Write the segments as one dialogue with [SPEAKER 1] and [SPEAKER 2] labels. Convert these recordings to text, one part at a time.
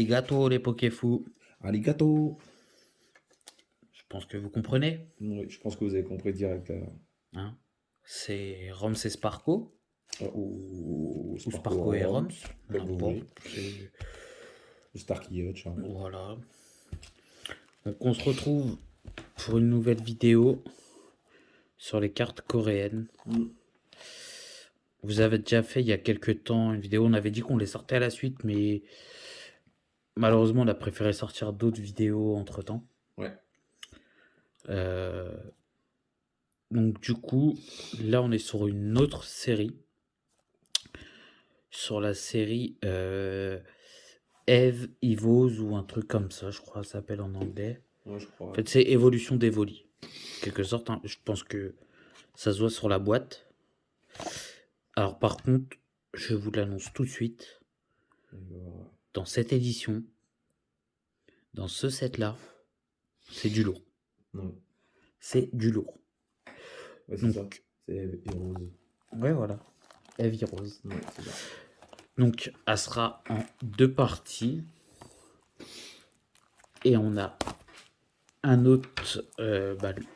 [SPEAKER 1] Arigato les Pokéfous.
[SPEAKER 2] Arigato.
[SPEAKER 1] Je pense que vous comprenez.
[SPEAKER 2] Oui, je pense que vous avez compris direct.
[SPEAKER 1] Hein. C'est Roms et Sparko.
[SPEAKER 2] Ou
[SPEAKER 1] Ou
[SPEAKER 2] Sparko
[SPEAKER 1] Sparko et
[SPEAKER 2] Roms,
[SPEAKER 1] Roms.
[SPEAKER 2] comme vous
[SPEAKER 1] N'importe.
[SPEAKER 2] voulez. Ou Starkey Hutch. Hein.
[SPEAKER 1] Voilà. Donc on se retrouve pour une nouvelle vidéo sur les cartes coréennes. Vous avez déjà fait il y a quelques temps une vidéo. On avait dit qu'on les sortait à la suite, mais malheureusement on a préféré sortir d'autres vidéos entre temps.
[SPEAKER 2] Ouais.
[SPEAKER 1] Donc du coup, là on est sur une autre série. Sur la série Eve Evos ou un truc comme ça, je crois, ça s'appelle en anglais.
[SPEAKER 2] Ouais, je crois.
[SPEAKER 1] En fait, c'est Évolution d'Evoli. Quelque sorte, hein. Je pense que ça se voit sur la boîte. Alors par contre, je vous l'annonce tout de suite. Dans cette édition, dans ce set-là, c'est du lourd.
[SPEAKER 2] Ouais.
[SPEAKER 1] C'est du lourd.
[SPEAKER 2] Ouais, c'est ça. C'est Eve et Rose.
[SPEAKER 1] Ouais, voilà. Eve et Rose.
[SPEAKER 2] Ouais, c'est ça.
[SPEAKER 1] Donc, elle sera en 2 parties. Et on a un autre,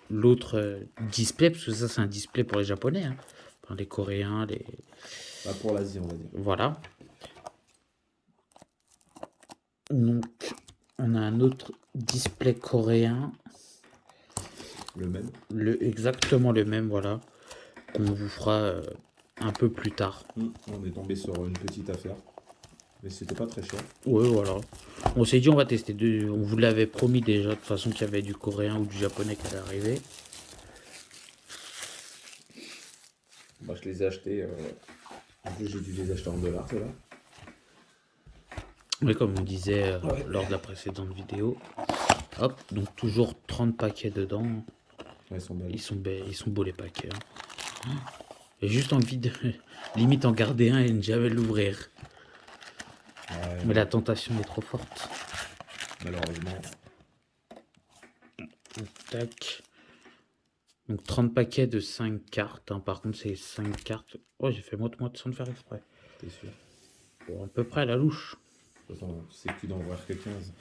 [SPEAKER 1] l'autre display, parce que ça, c'est un display pour les Japonais. Hein. Enfin, les Coréens, les...
[SPEAKER 2] Bah, pour l'Asie, on va dire.
[SPEAKER 1] Voilà. Donc, on a un autre display coréen.
[SPEAKER 2] Le même.
[SPEAKER 1] Exactement le même, voilà. Qu'on vous fera un peu plus tard.
[SPEAKER 2] On est tombé sur une petite affaire. Mais c'était pas très cher.
[SPEAKER 1] Ouais, voilà. On s'est dit, on va tester deux. On vous l'avait promis déjà, de toute façon, qu'il y avait du coréen ou du japonais qui allait arriver.
[SPEAKER 2] Bah, je les ai achetés. En plus, j'ai dû les acheter en dollars, ceux-là.
[SPEAKER 1] Mais comme on disait lors de la précédente vidéo. Hop, donc toujours 30 paquets dedans.
[SPEAKER 2] Ouais, ils sont belles.
[SPEAKER 1] Ils sont beaux les paquets. Hein. J'ai juste envie de limite en garder un et ne jamais l'ouvrir.
[SPEAKER 2] Ouais,
[SPEAKER 1] mais la tentation est trop forte.
[SPEAKER 2] Malheureusement.
[SPEAKER 1] Tac. Donc 30 paquets de 5 cartes. Hein. Par contre, c'est 5 cartes. Oh, j'ai fait moite-moite sans le faire exprès.
[SPEAKER 2] T'es sûr?
[SPEAKER 1] Bon, à peu près à la louche.
[SPEAKER 2] De toute façon, tu sais que tu d'en voir que 15.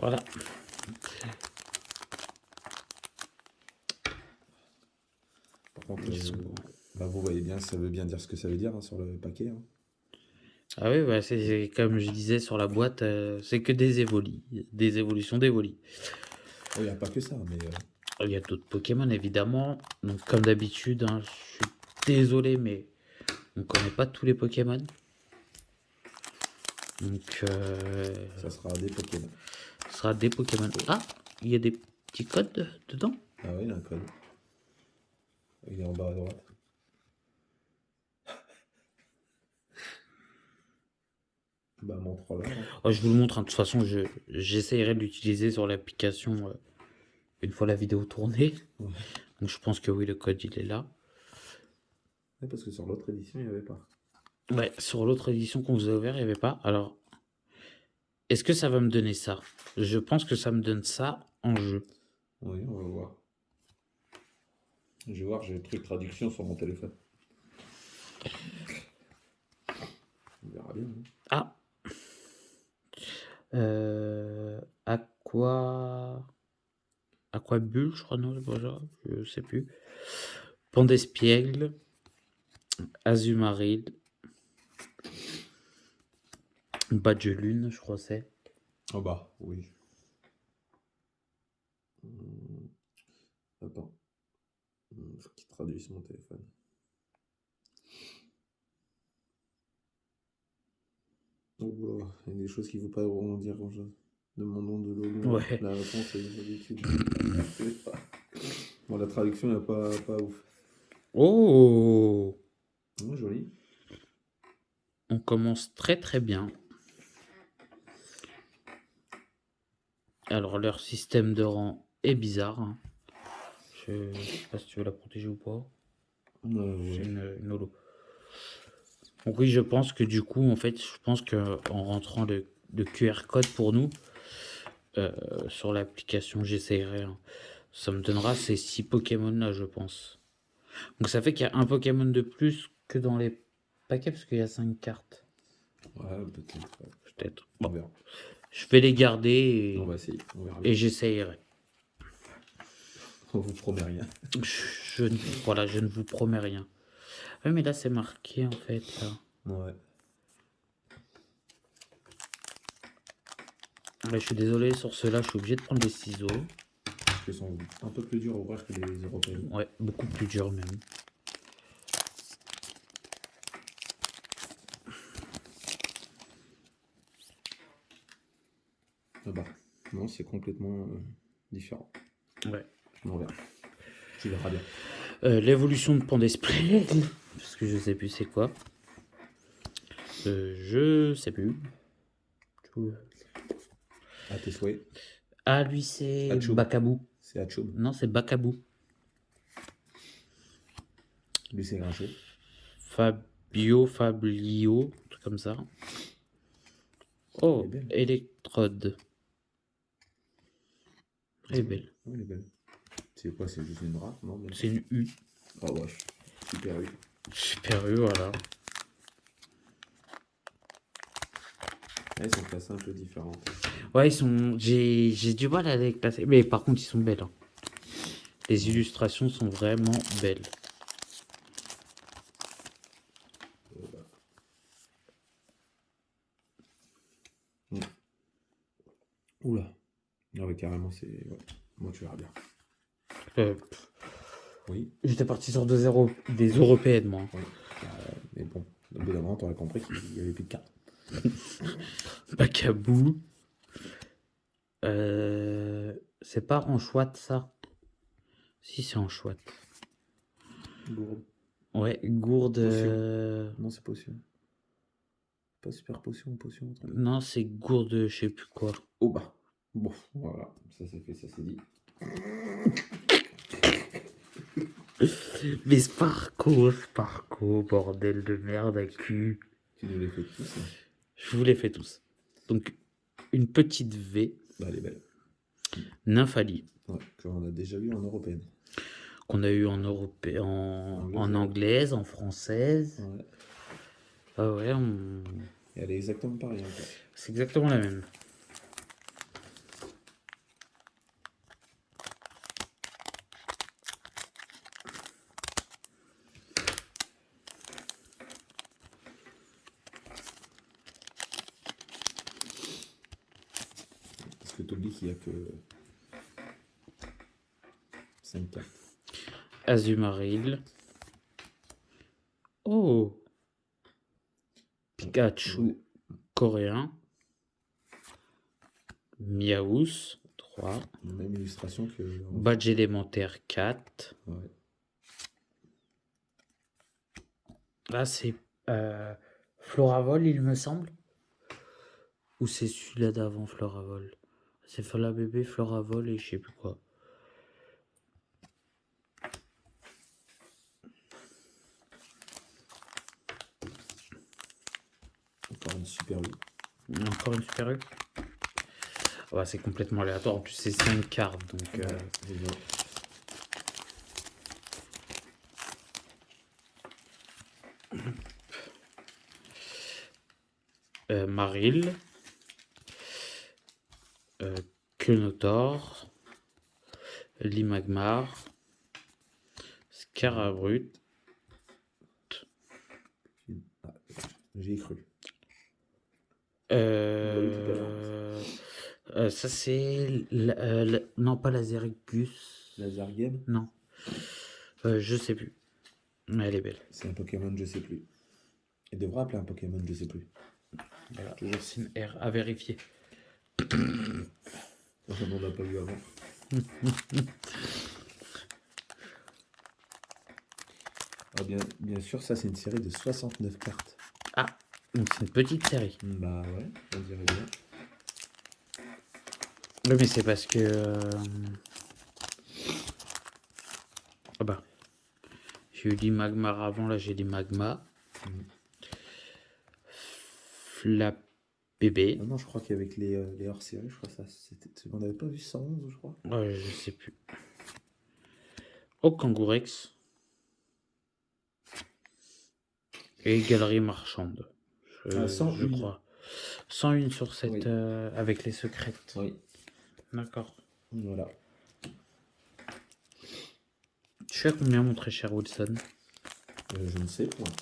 [SPEAKER 1] Voilà.
[SPEAKER 2] Par contre, bah, vous voyez bien, ça veut bien dire ce que ça veut dire hein, sur le paquet. Hein.
[SPEAKER 1] Ah oui, bah c'est comme je disais sur la boîte, c'est que des évolis, des évolutions d'évolis.
[SPEAKER 2] Il n'y a pas que ça, mais...
[SPEAKER 1] Il y a d'autres Pokémon évidemment. Donc comme d'habitude, hein, je suis désolé, mais on ne connaît pas tous les Pokémon. Donc
[SPEAKER 2] ça sera des Pokémon.
[SPEAKER 1] Ce sera des Pokémon. Ah, il y a des petits codes dedans.
[SPEAKER 2] Ah oui, il y a un code. Il est en bas à droite. Bah, montre-le. Hein.
[SPEAKER 1] Oh, je vous le montre. Hein. De toute façon, j'essayerai de l'utiliser sur l'application une fois la vidéo tournée. Ouais. Donc je pense que oui, le code il est là.
[SPEAKER 2] Ouais, parce que sur l'autre édition, il n'y avait pas.
[SPEAKER 1] Ouais, sur l'autre édition qu'on vous a ouvert, il n'y avait pas. Alors, est-ce que ça va me donner ça? Je pense que ça me donne ça en jeu.
[SPEAKER 2] Oui, on va voir. Je vais voir, j'ai le truc traduction sur mon téléphone. On verra bien. Hein.
[SPEAKER 1] Ah. Aquabulle, je crois, non, je sais plus. Pandespiègle, Azumarill, Badgelune, je crois c'est.
[SPEAKER 2] Oh bah, oui. Attends. Faut qu'il traduise mon téléphone. Oh là, il y a des choses qui ne vont pas vraiment dire grand-chose. De mon nom de logo.
[SPEAKER 1] Ouais.
[SPEAKER 2] La réponse est d'habitude. Bon, la traduction n'est pas ouf.
[SPEAKER 1] Oh,
[SPEAKER 2] oh, joli.
[SPEAKER 1] On commence très très bien. Alors, leur système de rang est bizarre. Hein. Je sais pas si tu veux la protéger ou pas. C'est une holo. Donc oui, je pense que du coup, en fait, en rentrant le QR code pour nous, sur l'application, j'essayerai. Hein. Ça me donnera ces 6 Pokémon là, je pense. Donc ça fait qu'il y a un Pokémon de plus que dans les paquets, parce qu'il y a 5 cartes.
[SPEAKER 2] Ouais, peut-être.
[SPEAKER 1] Peut-être. Bon. Je vais les garder
[SPEAKER 2] On va essayer, on verra
[SPEAKER 1] et
[SPEAKER 2] bien.
[SPEAKER 1] j'essayerai.
[SPEAKER 2] On vous promet rien.
[SPEAKER 1] Voilà, je ne vous promets rien. Oui, mais là, c'est marqué, en fait, là.
[SPEAKER 2] Ouais.
[SPEAKER 1] Ouais, je suis désolé, sur ceux-là, je suis obligé de prendre des ciseaux.
[SPEAKER 2] Parce qu'ils sont un peu plus durs à ouvrir que les européennes.
[SPEAKER 1] Ouais, beaucoup plus dur même.
[SPEAKER 2] Ah bah, non, c'est complètement différent.
[SPEAKER 1] Ouais.
[SPEAKER 2] On verra. Tu verras bien.
[SPEAKER 1] L'évolution de Pandesplay, parce que je sais plus c'est quoi. Je sais plus.
[SPEAKER 2] À tes souhaits.
[SPEAKER 1] Ah, lui, c'est
[SPEAKER 2] Hachoub.
[SPEAKER 1] Bakabou.
[SPEAKER 2] C'est Hachoub.
[SPEAKER 1] Non, c'est Bakabou.
[SPEAKER 2] Lui, c'est Grinchot.
[SPEAKER 1] Fablio, un truc comme ça. Oh,
[SPEAKER 2] Elle est belle.
[SPEAKER 1] Electrode. Elle est belle.
[SPEAKER 2] Oui, elle est belle. C'est quoi? C'est juste une drape? Non, même
[SPEAKER 1] C'est une U.
[SPEAKER 2] pas. Oh, wesh. Super U.
[SPEAKER 1] Super U, voilà.
[SPEAKER 2] Elles sont classées un peu différentes.
[SPEAKER 1] Ouais, ils sont. J'ai du mal à les classer. Mais par contre, ils sont belles. Hein. Les illustrations sont vraiment belles.
[SPEAKER 2] Oula. Ah ouais, carrément, c'est. Ouais. Moi, tu verras bien. Oui.
[SPEAKER 1] J'étais parti sur des européennes, moi.
[SPEAKER 2] Oui. Mais bon, au bout d'un moment, t'aurais compris qu'il n'y avait plus de cartes.
[SPEAKER 1] Bakabou. C'est pas en chouette, ça? Si, c'est en chouette.
[SPEAKER 2] Gourde.
[SPEAKER 1] Ouais, gourde.
[SPEAKER 2] Non, c'est potion. Pas super potion ou potion.
[SPEAKER 1] Non, c'est gourde, je sais plus quoi.
[SPEAKER 2] Oh bah. Bon, voilà. Ça c'est fait, ça c'est dit.
[SPEAKER 1] Mais Sparco, bordel de merde à cul.
[SPEAKER 2] Tu nous les fais tous. Hein.
[SPEAKER 1] Je vous les fais tous. Donc, une petite V.
[SPEAKER 2] Bah, elle est belle.
[SPEAKER 1] Nymphali.
[SPEAKER 2] Ouais, qu'on a déjà vu en européenne.
[SPEAKER 1] Qu'on a eu en européen, en anglaise, en française.
[SPEAKER 2] Ouais.
[SPEAKER 1] Ah ouais,
[SPEAKER 2] Et elle est exactement pareille. En fait.
[SPEAKER 1] C'est exactement la même.
[SPEAKER 2] Parce que t'oublies qu'il n'y a que 5 cartes.
[SPEAKER 1] Azumarill. Oh, Pikachu
[SPEAKER 2] Ouais.
[SPEAKER 1] coréen. Miaous 3.
[SPEAKER 2] Même illustration que.
[SPEAKER 1] Badge élémentaire 4.
[SPEAKER 2] Ouais.
[SPEAKER 1] Là, c'est Floravol, il me semble. Ou c'est celui-là d'avant, Floravol. C'est Fola Bébé, Floravol et je sais plus quoi.
[SPEAKER 2] Encore une super U.
[SPEAKER 1] Encore une super U. Ah bah, c'est complètement aléatoire. En plus, c'est 5 cartes. Donc, Marill. Quenotor. Limagmar. Scarabrut.
[SPEAKER 2] J'y ai cru.
[SPEAKER 1] Ça c'est non pas Lazargus.
[SPEAKER 2] Lazargame.
[SPEAKER 1] Non. Je sais plus. Mais elle est belle.
[SPEAKER 2] C'est un Pokémon, je sais plus. Il devrait appeler un Pokémon, je sais plus.
[SPEAKER 1] Voilà, toujours signe R à vérifier.
[SPEAKER 2] On l'a pas vu avant. Ah bien sûr, ça c'est une série de 69 cartes.
[SPEAKER 1] Ah, donc c'est une petite série.
[SPEAKER 2] Bah ouais, on dirait bien.
[SPEAKER 1] Oui, mais c'est parce que... Ah bah. J'ai eu l'Imagmar avant, là j'ai l'Imagma. Flap bébé.
[SPEAKER 2] Ah non, je crois qu'avec les hors-série, je crois que ça c'était. On n'avait pas vu 111, je crois.
[SPEAKER 1] Ouais, je sais plus. Oh, Kangourex. Et Galerie Marchande. Je crois. 101 sur 7
[SPEAKER 2] Oui.
[SPEAKER 1] avec les secrètes.
[SPEAKER 2] Oui.
[SPEAKER 1] D'accord.
[SPEAKER 2] Voilà.
[SPEAKER 1] Tu sais à combien mon très cher Wilson?
[SPEAKER 2] Je ne sais point.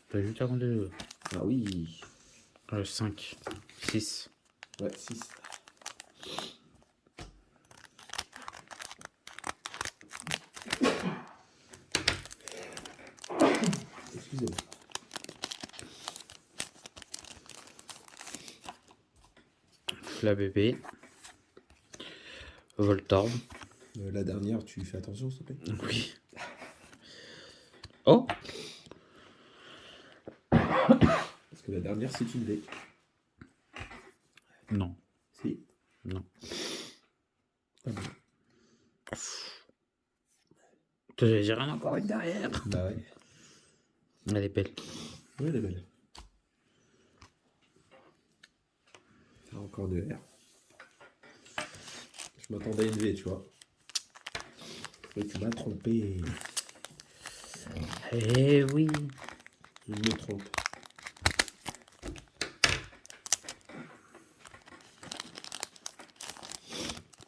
[SPEAKER 1] T'as juste à compter deux.
[SPEAKER 2] Ah oui.
[SPEAKER 1] 5, 6.
[SPEAKER 2] Ouais, 6. Excusez-moi.
[SPEAKER 1] La bébé. Voltorb.
[SPEAKER 2] La dernière, tu fais attention, s'il te plaît.
[SPEAKER 1] Oui. Oh!
[SPEAKER 2] Parce que la dernière, c'est une V.
[SPEAKER 1] Non.
[SPEAKER 2] Si.
[SPEAKER 1] Non.
[SPEAKER 2] Ah bon.
[SPEAKER 1] J'ai rien encore une derrière.
[SPEAKER 2] Bah ouais.
[SPEAKER 1] Elle est belle.
[SPEAKER 2] Oui, elle est belle. Ah, encore de R. Je m'attendais à une V, tu vois. Mais tu m'as trompé.
[SPEAKER 1] Eh oui.
[SPEAKER 2] Je me trompe.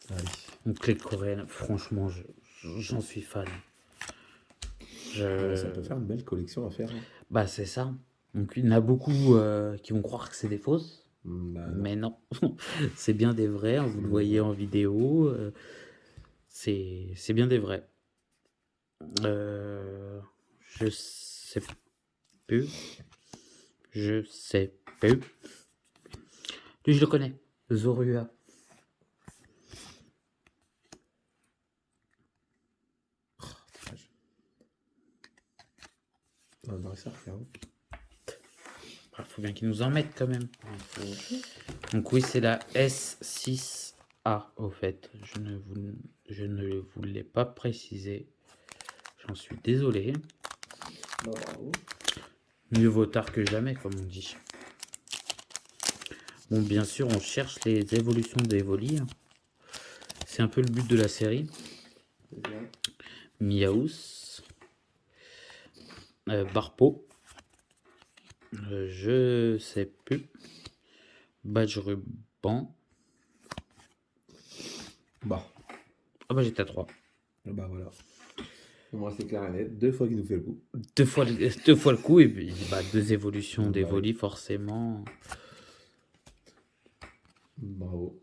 [SPEAKER 2] Allez.
[SPEAKER 1] Donc les coréennes, franchement, j'en suis fan.
[SPEAKER 2] Ouais, ça peut faire une belle collection à faire. Hein.
[SPEAKER 1] Bah c'est ça. Donc il y en a beaucoup qui vont croire que c'est des fausses.
[SPEAKER 2] Bah, non.
[SPEAKER 1] Mais non, c'est bien des vrais, hein, vous le voyez en vidéo, c'est bien des vrais. Je sais plus. Je sais plus. Lui, je le connais. Zorua.
[SPEAKER 2] On va ça refaire.
[SPEAKER 1] Il faut bien qu'ils nous en mettent quand même. Donc oui, c'est la S6A au fait. Je ne vous l'ai pas précisé. J'en suis désolé.
[SPEAKER 2] Bah, bravo.
[SPEAKER 1] Mieux vaut tard que jamais, comme on dit. Bon, bien sûr, on cherche les évolutions d'Evoli. C'est un peu le but de la série. Miaus. Barpo. Je sais plus. Badge ruban.
[SPEAKER 2] Bah.
[SPEAKER 1] Ah bah j'étais à 3.
[SPEAKER 2] Bah voilà. Moi c'est clair et net. 2 fois qu'il nous fait le coup.
[SPEAKER 1] Deux fois le coup et puis bah, 2 évolutions
[SPEAKER 2] Bah
[SPEAKER 1] d'Evoli forcément.
[SPEAKER 2] Bravo.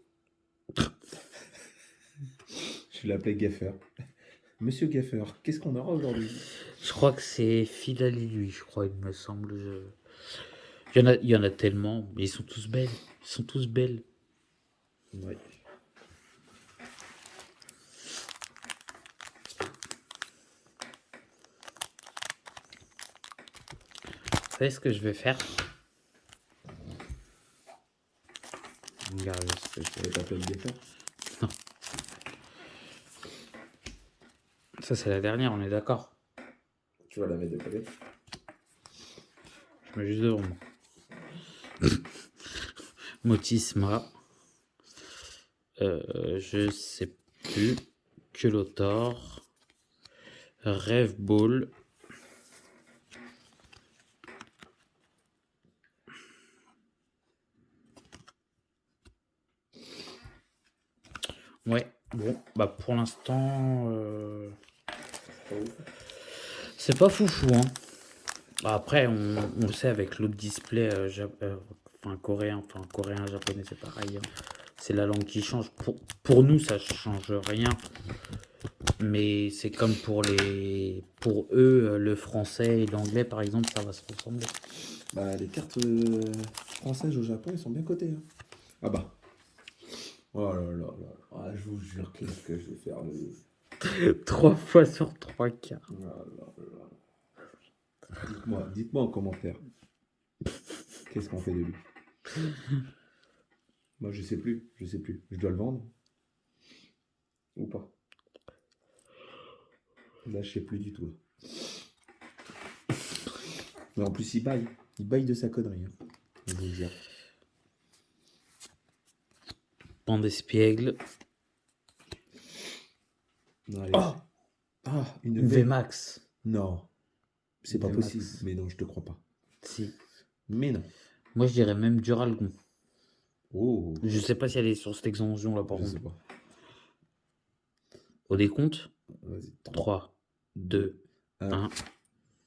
[SPEAKER 2] Je l'appelais Gaffer. Monsieur Gaffer, qu'est-ce qu'on aura aujourd'hui?
[SPEAKER 1] Je crois que c'est Filali lui, je crois, il me semble. Il y en a tellement, mais ils sont tous belles. Ils sont tous belles.
[SPEAKER 2] Ouais.
[SPEAKER 1] Vous savez ce que je vais faire? Regardez ce que je
[SPEAKER 2] vais t'appeler Gaffer.
[SPEAKER 1] Non. Ça, c'est la dernière, on est d'accord.
[SPEAKER 2] Tu vas la mettre de côté.
[SPEAKER 1] Je mets juste devant moi. Motisma. Je sais plus. Culotor. Rêve Ball. Ouais, bon, bah pour l'instant, c'est pas foufou, hein. Bah, après, on le sait avec l'autre display, coréen, japonais, c'est pareil. Hein. C'est la langue qui change. Pour nous, ça change rien. Mais c'est comme pour eux, le français et l'anglais, par exemple, ça va se ressembler.
[SPEAKER 2] Bah, les cartes françaises au Japon, ils sont bien cotées. Hein. Ah bah. Oh là là là. Ah, je vous jure, qu'est-ce que je vais faire de
[SPEAKER 1] 3 fois sur 3 quarts.
[SPEAKER 2] Oh là là. Dites-moi en commentaire. Qu'est-ce qu'on fait de lui? Moi, je sais plus. Je dois le vendre? Ou pas? Là, je sais plus du tout. Là. Mais en plus, il baille. Il baille de sa connerie. Hein. Je vais vous le dire.
[SPEAKER 1] Pandespiègle.
[SPEAKER 2] Oh ah, une
[SPEAKER 1] VMAX.
[SPEAKER 2] Non. C'est pas
[SPEAKER 1] VMAX.
[SPEAKER 2] possible. Mais non, je te crois pas.
[SPEAKER 1] Si.
[SPEAKER 2] Mais non.
[SPEAKER 1] Moi, je dirais même Duralgon.
[SPEAKER 2] Oh,
[SPEAKER 1] Je sais pas si elle est sur cette extension là par
[SPEAKER 2] je sais
[SPEAKER 1] contre.
[SPEAKER 2] pas.
[SPEAKER 1] Au décompte,
[SPEAKER 2] Vas-y, 3,
[SPEAKER 1] 3, 2,
[SPEAKER 2] 2, 1.
[SPEAKER 1] 1.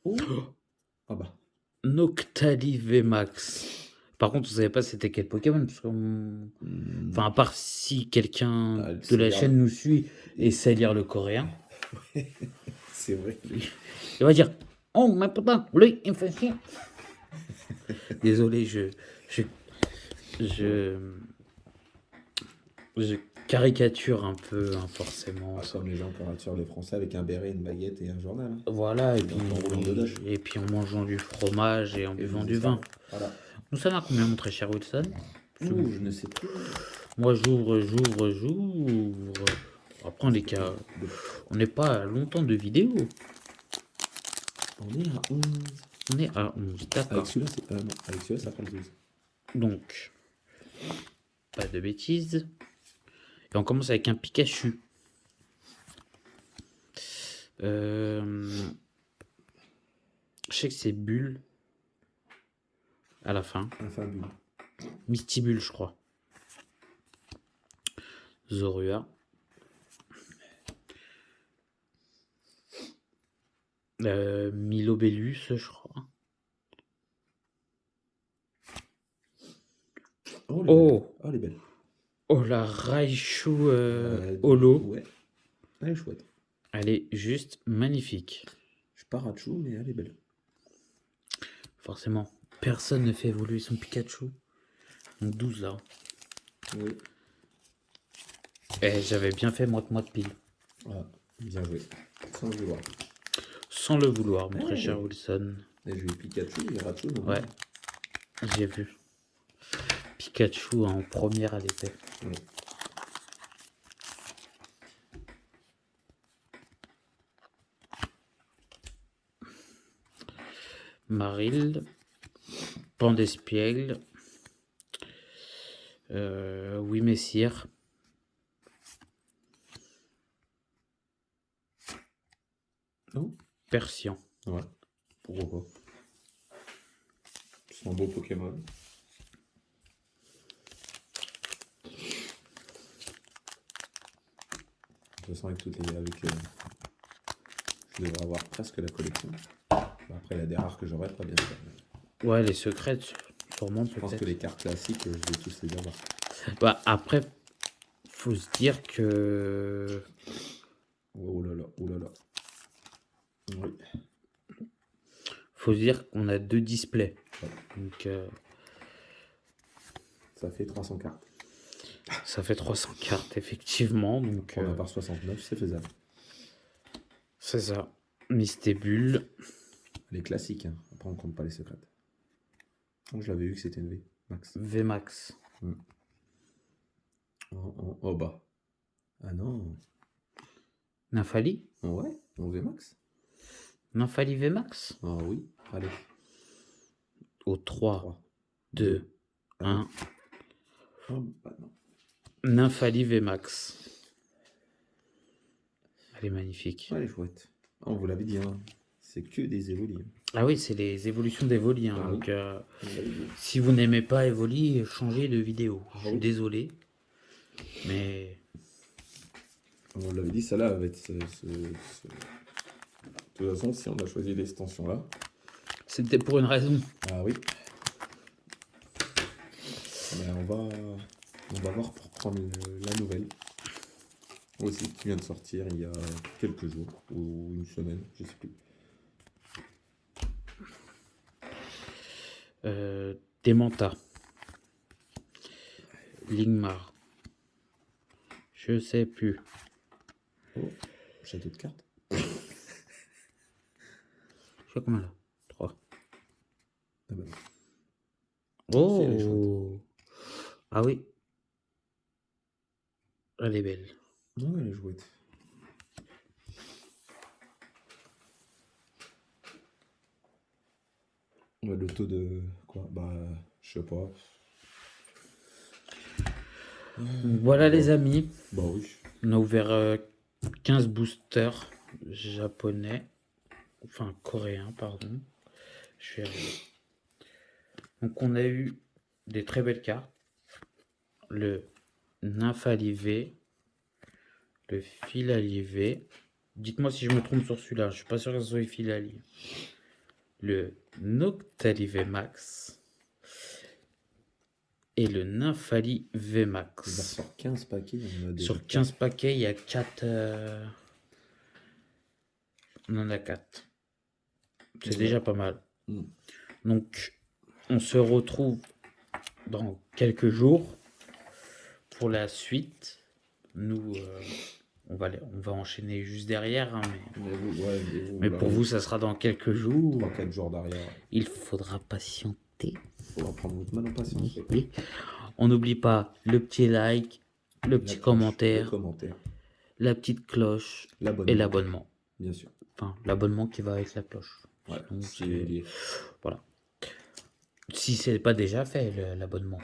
[SPEAKER 2] Oh, ah bah.
[SPEAKER 1] Noctali VMAX. Par contre, vous savez pas c'était quel Pokémon parce enfin, à part si quelqu'un
[SPEAKER 2] Elle
[SPEAKER 1] de
[SPEAKER 2] sait
[SPEAKER 1] la
[SPEAKER 2] lire
[SPEAKER 1] chaîne nous suit et
[SPEAKER 2] et-
[SPEAKER 1] sait lire le coréen,
[SPEAKER 2] C'est vrai.
[SPEAKER 1] il va dire oh mais putain, lui il me fait chier. Désolé, je, je, je caricature un peu, hein, forcément.
[SPEAKER 2] Ah, comme les gens caricaturent les Français avec un béret, une baguette et un journal. Hein.
[SPEAKER 1] Voilà,
[SPEAKER 2] En roulant de Dash.
[SPEAKER 1] et puis en mangeant du fromage et en
[SPEAKER 2] Et
[SPEAKER 1] buvant
[SPEAKER 2] des
[SPEAKER 1] du vin.
[SPEAKER 2] escargots. Voilà.
[SPEAKER 1] Nous sommes à combien, mon très cher Wilson?
[SPEAKER 2] Ouh, je ne sais plus.
[SPEAKER 1] Moi, j'ouvre. Après, on est on n'est pas à longtemps de vidéo.
[SPEAKER 2] On est à 11.
[SPEAKER 1] On est à 11, d'accord.
[SPEAKER 2] Avec celui-là, non, avec celui-là, ça fait le 12.
[SPEAKER 1] Donc, pas de bêtises. Et on commence avec un Pikachu. Je sais que c'est Bulle à la fin.
[SPEAKER 2] Infabule.
[SPEAKER 1] Mystibule, je crois. Zorua. Milobellus, je crois.
[SPEAKER 2] Oh,
[SPEAKER 1] Oh,
[SPEAKER 2] elle est belle.
[SPEAKER 1] oh la Raichu Holo.
[SPEAKER 2] Ouais. Elle est chouette.
[SPEAKER 1] Elle est juste magnifique.
[SPEAKER 2] Je suis pas Rachou, mais elle est belle.
[SPEAKER 1] Forcément, personne ne fait évoluer son Pikachu. Donc 12 là.
[SPEAKER 2] Oui.
[SPEAKER 1] Et j'avais bien fait moite pile.
[SPEAKER 2] Ah, bien joué. Sans le vouloir.
[SPEAKER 1] Sans le vouloir, mon très
[SPEAKER 2] Hey.
[SPEAKER 1] cher Wilson.
[SPEAKER 2] Et j'ai eu Pikachu et Rachou. Donc
[SPEAKER 1] Ouais, j'ai vu. Pikachu en première à l'épée.
[SPEAKER 2] Oui.
[SPEAKER 1] Maril. Pandespiègle. Oui, Messire.
[SPEAKER 2] Oh.
[SPEAKER 1] Persian.
[SPEAKER 2] Ouais. Pourquoi pas. C'est un beau Pokémon. De toute façon, avec toutes les. Je devrais avoir presque la collection. Après, il y a des rares que j'aurais pas, bien sûr.
[SPEAKER 1] Ouais, les secrètes, sûrement
[SPEAKER 2] Je pense que
[SPEAKER 1] peut-être.
[SPEAKER 2] les cartes classiques, je vais tous les avoir.
[SPEAKER 1] Bah, après, faut se dire que
[SPEAKER 2] Oh là là, oh là là. Oui.
[SPEAKER 1] faut se dire qu'on a 2 displays.
[SPEAKER 2] Ouais.
[SPEAKER 1] Donc
[SPEAKER 2] Ça fait 300 cartes.
[SPEAKER 1] ça fait 300 cartes effectivement. Donc
[SPEAKER 2] On en part 69, c'est faisable.
[SPEAKER 1] c'est ça. Mystébule.
[SPEAKER 2] Les classiques, hein. Après on compte pas les secrètes. Donc je l'avais vu que c'était une V, max.
[SPEAKER 1] VMAX.
[SPEAKER 2] Oh bah. Ah non.
[SPEAKER 1] Nymphali.
[SPEAKER 2] Ouais, en V max.
[SPEAKER 1] Nymphali VMAX.
[SPEAKER 2] Ah oui, allez.
[SPEAKER 1] Au 3, 2, 1.
[SPEAKER 2] Oh bah non.
[SPEAKER 1] Nymphali VMAX. Elle est magnifique.
[SPEAKER 2] Elle est chouette. Ah, on vous l'avait dit, hein. C'est que des évolis.
[SPEAKER 1] Ah oui, c'est les évolutions d'Evoli. Hein,
[SPEAKER 2] Ah oui.
[SPEAKER 1] donc
[SPEAKER 2] On l'avait dit.
[SPEAKER 1] si vous n'aimez pas Evoli, changez de vidéo. Je suis
[SPEAKER 2] oui.
[SPEAKER 1] désolé. Mais
[SPEAKER 2] On l'avait dit, celle-là va être. De toute façon, si on a choisi l'extension là.
[SPEAKER 1] c'était pour une raison.
[SPEAKER 2] Ah oui. Mais on va voir pour prendre la nouvelle. Aussi, qui vient de sortir il y a quelques jours, ou une semaine, je sais plus.
[SPEAKER 1] Demanta. Ligmar. Je sais plus.
[SPEAKER 2] Oh, château de cartes.
[SPEAKER 1] Je sais combien là 3.
[SPEAKER 2] Ah bah,
[SPEAKER 1] Oh
[SPEAKER 2] elle est chouette.
[SPEAKER 1] ah oui. Elle est belle.
[SPEAKER 2] Non, elle est chouette. Ouais, le taux de quoi? Bah, je sais pas.
[SPEAKER 1] Voilà les amis.
[SPEAKER 2] Bah oui.
[SPEAKER 1] On a ouvert 15 boosters japonais. Enfin coréens, pardon. Donc on a eu des très belles cartes. le nymphalivé, le filalivé. Dites-moi si je me trompe sur celui-là. Je suis pas sûr que ce soit le filalivé. Le noctalivé max et le nymphalivé
[SPEAKER 2] Il
[SPEAKER 1] max.
[SPEAKER 2] sort 15 paquets. Il y en a déjà
[SPEAKER 1] Sur 15 paquets, il y a 4. On en a 4. C'est déjà pas mal. Donc, on se retrouve dans quelques jours pour la suite. Nous, on va enchaîner juste derrière. Hein, mais pour vous, ça sera dans quelques jours.
[SPEAKER 2] 3-4 jours derrière.
[SPEAKER 1] Il faudra patienter.
[SPEAKER 2] Il faudra prendre votre mal en patience.
[SPEAKER 1] Oui. On n'oublie pas le petit like, le petit commentaire, la petite cloche et l'abonnement.
[SPEAKER 2] Bien sûr.
[SPEAKER 1] Enfin, l'abonnement qui va avec la cloche.
[SPEAKER 2] Ouais,
[SPEAKER 1] donc, voilà. Si c'est pas déjà fait, l'abonnement.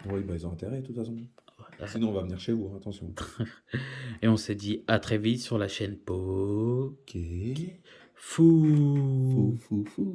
[SPEAKER 2] Oui, bah ils ont intérêt de toute façon. Sinon, on va venir chez vous, attention.
[SPEAKER 1] Et on s'est dit à très vite sur la chaîne
[SPEAKER 2] Poké.
[SPEAKER 1] Fou.
[SPEAKER 2] Fou.